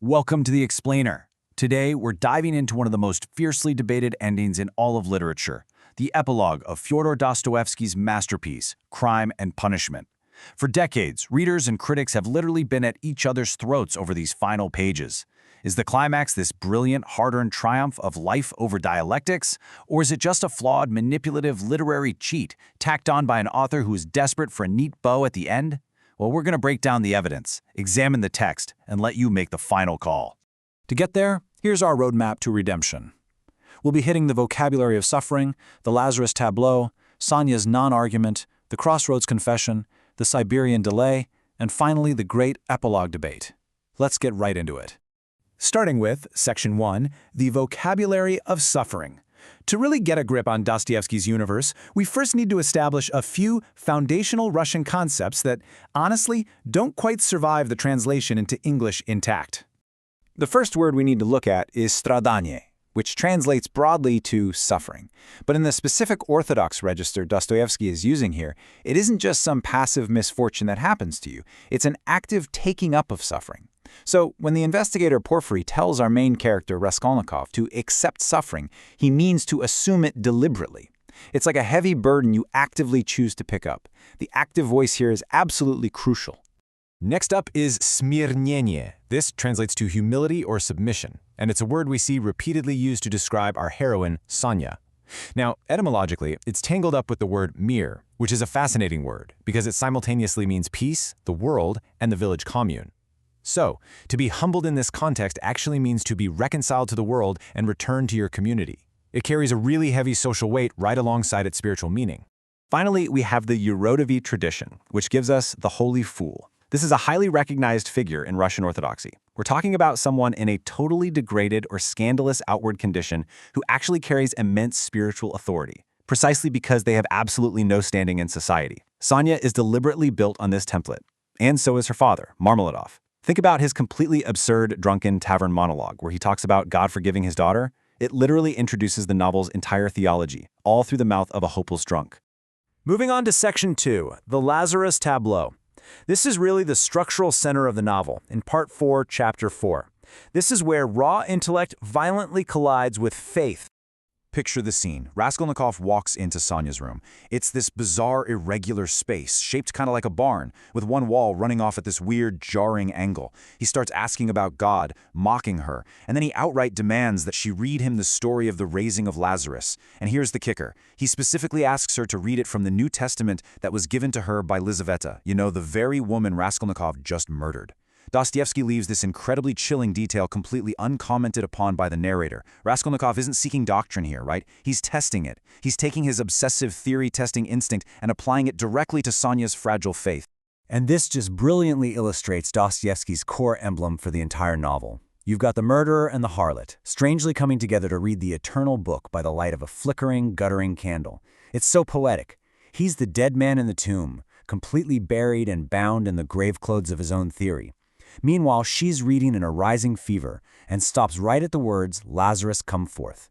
Welcome to The Explainer. Today, we're diving into one of the most fiercely debated endings in all of literature, the epilogue of Fyodor Dostoevsky's masterpiece, Crime and Punishment. For decades, readers and critics have literally been at each other's throats over these final pages. Is the climax this brilliant, hard-earned triumph of life over dialectics, or is it just a flawed, manipulative literary cheat tacked on by an author who is desperate for a neat bow at the end? Well, we're going to break down the evidence, examine the text, and let you make the final call. To get there, here's our roadmap to redemption. We'll be hitting the vocabulary of suffering, the Lazarus tableau, Sonya's non-argument, the crossroads confession, the Siberian delay, and finally the great epilogue debate. Let's get right into it. Starting with Section 1, the vocabulary of suffering. To really get a grip on Dostoevsky's universe, we first need to establish a few foundational Russian concepts that, honestly, don't quite survive the translation into English intact. The first word we need to look at is stradanie, which translates broadly to suffering. But in the specific Orthodox register Dostoevsky is using here, it isn't just some passive misfortune that happens to you. It's an active taking up of suffering. So when the investigator Porfiry tells our main character Raskolnikov to accept suffering, he means to assume it deliberately. It's like a heavy burden you actively choose to pick up. The active voice here is absolutely crucial. Next up is smирение. This translates to humility or submission, and it's a word we see repeatedly used to describe our heroine, Sonya. Now, etymologically, it's tangled up with the word mir, which is a fascinating word because it simultaneously means peace, the world, and the village commune. So, to be humbled in this context actually means to be reconciled to the world and return to your community. It carries a really heavy social weight right alongside its spiritual meaning. Finally, we have the Urodovy tradition, which gives us the Holy Fool. This is a highly recognized figure in Russian Orthodoxy. We're talking about someone in a totally degraded or scandalous outward condition who actually carries immense spiritual authority, precisely because they have absolutely no standing in society. Sonya is deliberately built on this template, and so is her father, Marmeladov. Think about his completely absurd drunken tavern monologue where he talks about God forgiving his daughter. It literally introduces the novel's entire theology, all through the mouth of a hopeless drunk. Moving on to Section 2, the Lazarus tableau. This is really the structural center of the novel, in Part 4, Chapter 4. This is where raw intellect violently collides with faith. Picture the scene. Raskolnikov walks into Sonya's room. It's this bizarre, irregular space, shaped kind of like a barn, with one wall running off at this weird, jarring angle. He starts asking about God, mocking her, and then he outright demands that she read him the story of the raising of Lazarus. And here's the kicker. He specifically asks her to read it from the New Testament that was given to her by Lizaveta, the very woman Raskolnikov just murdered. Dostoevsky leaves this incredibly chilling detail completely uncommented upon by the narrator. Raskolnikov isn't seeking doctrine here, right? He's testing it. He's taking his obsessive theory-testing instinct and applying it directly to Sonya's fragile faith. And this just brilliantly illustrates Dostoevsky's core emblem for the entire novel. You've got the murderer and the harlot, strangely coming together to read the eternal book by the light of a flickering, guttering candle. It's so poetic. He's the dead man in the tomb, completely buried and bound in the grave clothes of his own theory. Meanwhile, she's reading in a rising fever and stops right at the words, "Lazarus, come forth."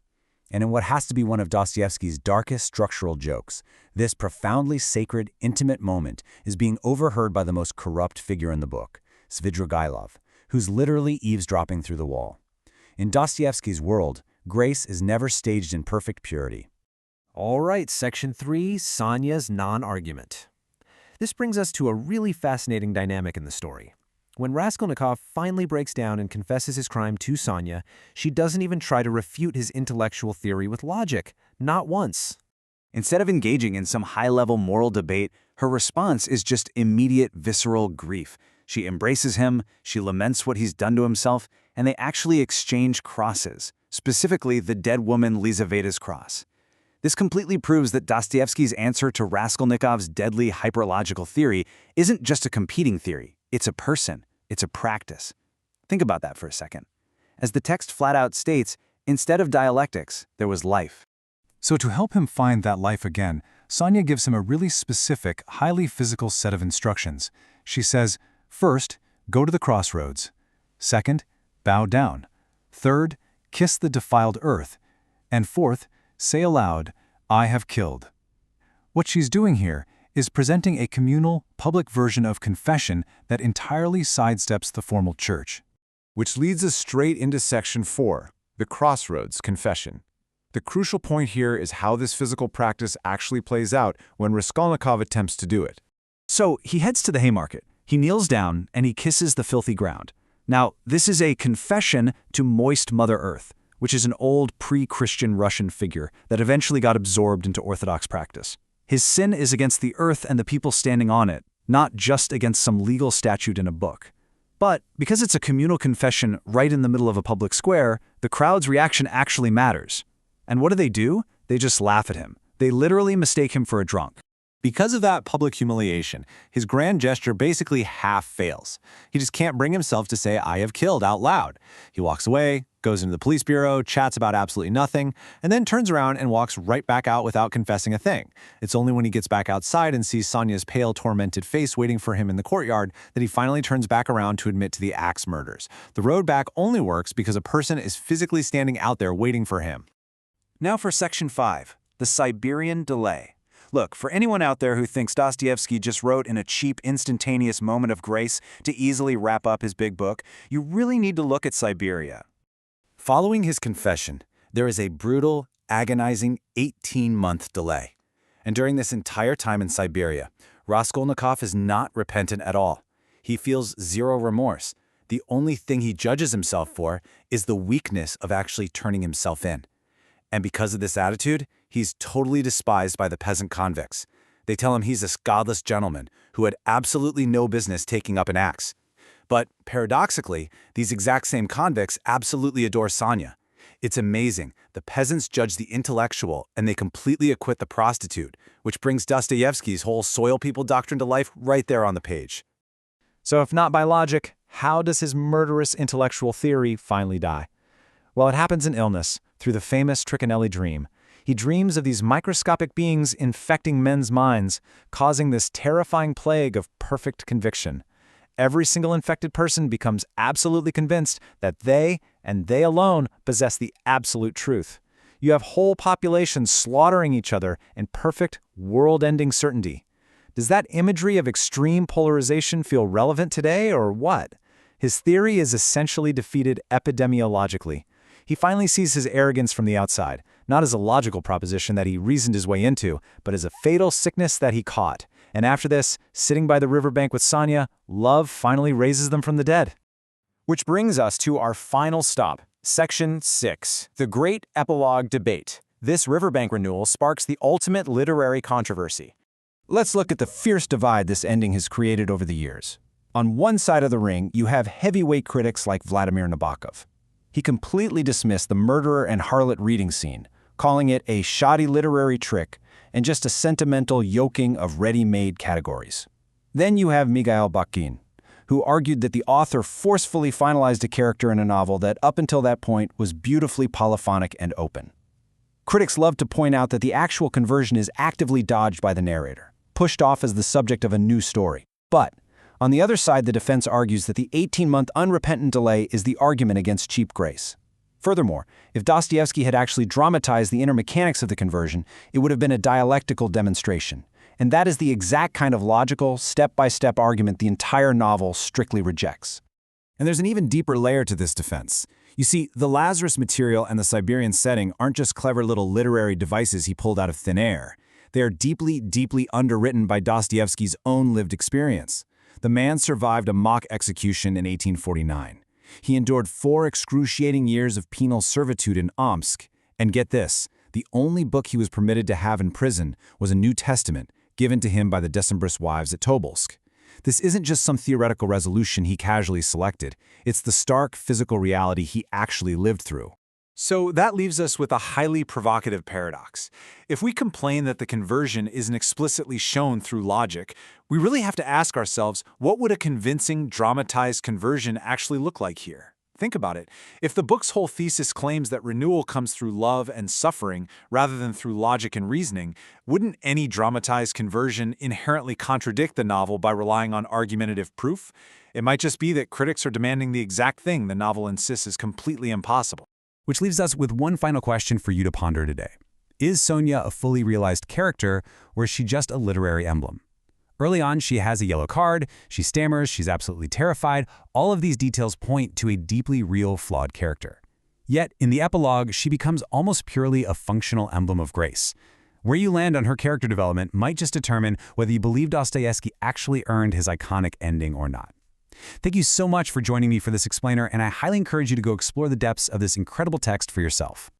And in what has to be one of Dostoevsky's darkest structural jokes, this profoundly sacred, intimate moment is being overheard by the most corrupt figure in the book, Svidrigailov, who's literally eavesdropping through the wall. In Dostoevsky's world, grace is never staged in perfect purity. All right, Section 3, Sonya's non-argument. This brings us to a really fascinating dynamic in the story. When Raskolnikov finally breaks down and confesses his crime to Sonya, she doesn't even try to refute his intellectual theory with logic, not once. Instead of engaging in some high-level moral debate, her response is just immediate, visceral grief. She embraces him, she laments what he's done to himself, and they actually exchange crosses, specifically the dead woman Lizaveta's cross. This completely proves that Dostoevsky's answer to Raskolnikov's deadly hyperlogical theory isn't just a competing theory. It's a person. It's a practice. Think about that for a second. As the text flat out states, instead of dialectics, there was life. So to help him find that life again, Sonya gives him a really specific, highly physical set of instructions. She says, first, go to the crossroads. Second, bow down. Third, kiss the defiled earth. And fourth, say aloud, I have killed. What she's doing here is presenting a communal, public version of confession that entirely sidesteps the formal church. Which leads us straight into section 4, the crossroads confession. The crucial point here is how this physical practice actually plays out when Raskolnikov attempts to do it. So he heads to the Haymarket. He kneels down and he kisses the filthy ground. Now, this is a confession to moist Mother Earth, which is an old pre-Christian Russian figure that eventually got absorbed into Orthodox practice. His sin is against the earth and the people standing on it, not just against some legal statute in a book. But because it's a communal confession right in the middle of a public square, the crowd's reaction actually matters. And what do? They just laugh at him. They literally mistake him for a drunk. Because of that public humiliation, his grand gesture basically half fails. He just can't bring himself to say, "I have killed," out loud. He walks away, goes into the police bureau, chats about absolutely nothing, and then turns around and walks right back out without confessing a thing. It's only when he gets back outside and sees Sonya's pale, tormented face waiting for him in the courtyard that he finally turns back around to admit to the axe murders. The road back only works because a person is physically standing out there waiting for him. Now for Section 5, the Siberian delay. Look, for anyone out there who thinks Dostoevsky just wrote in a cheap, instantaneous moment of grace to easily wrap up his big book, you really need to look at Siberia. Following his confession, there is a brutal, agonizing 18-month delay. And during this entire time in Siberia, Raskolnikov is not repentant at all. He feels zero remorse. The only thing he judges himself for is the weakness of actually turning himself in. And because of this attitude, he's totally despised by the peasant convicts. They tell him he's a godless gentleman who had absolutely no business taking up an axe. But paradoxically, these exact same convicts absolutely adore Sonya. It's amazing. The peasants judge the intellectual and they completely acquit the prostitute, which brings Dostoevsky's whole soil people doctrine to life right there on the page. So if not by logic, how does his murderous intellectual theory finally die? Well, it happens in illness, through the famous Trichonelli dream. He dreams of these microscopic beings infecting men's minds, causing this terrifying plague of perfect conviction. Every single infected person becomes absolutely convinced that they, and they alone, possess the absolute truth. You have whole populations slaughtering each other in perfect, world-ending certainty. Does that imagery of extreme polarization feel relevant today, or what? His theory is essentially defeated epidemiologically. He finally sees his arrogance from the outside, not as a logical proposition that he reasoned his way into, but as a fatal sickness that he caught. And after this, sitting by the riverbank with Sonya, love finally raises them from the dead. Which brings us to our final stop, Section 6, the Great Epilogue Debate. This riverbank renewal sparks the ultimate literary controversy. Let's look at the fierce divide this ending has created over the years. On one side of the ring, you have heavyweight critics like Vladimir Nabokov. He completely dismissed the murderer and harlot reading scene, calling it a shoddy literary trick and just a sentimental yoking of ready-made categories. Then you have Mikhail Bakhtin, who argued that the author forcefully finalized a character in a novel that up until that point was beautifully polyphonic and open. Critics love to point out that the actual conversion is actively dodged by the narrator, pushed off as the subject of a new story. But on the other side, the defense argues that the 18-month unrepentant delay is the argument against cheap grace. Furthermore, if Dostoevsky had actually dramatized the inner mechanics of the conversion, it would have been a dialectical demonstration. And that is the exact kind of logical, step-by-step argument the entire novel strictly rejects. And there's an even deeper layer to this defense. You see, the Lazarus material and the Siberian setting aren't just clever little literary devices he pulled out of thin air. They are deeply, deeply underwritten by Dostoevsky's own lived experience. The man survived a mock execution in 1849. He endured 4 excruciating years of penal servitude in Omsk. And get this, the only book he was permitted to have in prison was a New Testament given to him by the Decembrist wives at Tobolsk. This isn't just some theoretical resolution he casually selected. It's the stark physical reality he actually lived through. So that leaves us with a highly provocative paradox. If we complain that the conversion isn't explicitly shown through logic, we really have to ask ourselves, what would a convincing, dramatized conversion actually look like here? Think about it. If the book's whole thesis claims that renewal comes through love and suffering rather than through logic and reasoning, wouldn't any dramatized conversion inherently contradict the novel by relying on argumentative proof? It might just be that critics are demanding the exact thing the novel insists is completely impossible. Which leaves us with one final question for you to ponder today. Is Sonya a fully realized character, or is she just a literary emblem? Early on, she has a yellow card, she stammers, she's absolutely terrified. All of these details point to a deeply real, flawed character. Yet, in the epilogue, she becomes almost purely a functional emblem of grace. Where you land on her character development might just determine whether you believe Dostoevsky actually earned his iconic ending or not. Thank you so much for joining me for this explainer, and I highly encourage you to go explore the depths of this incredible text for yourself.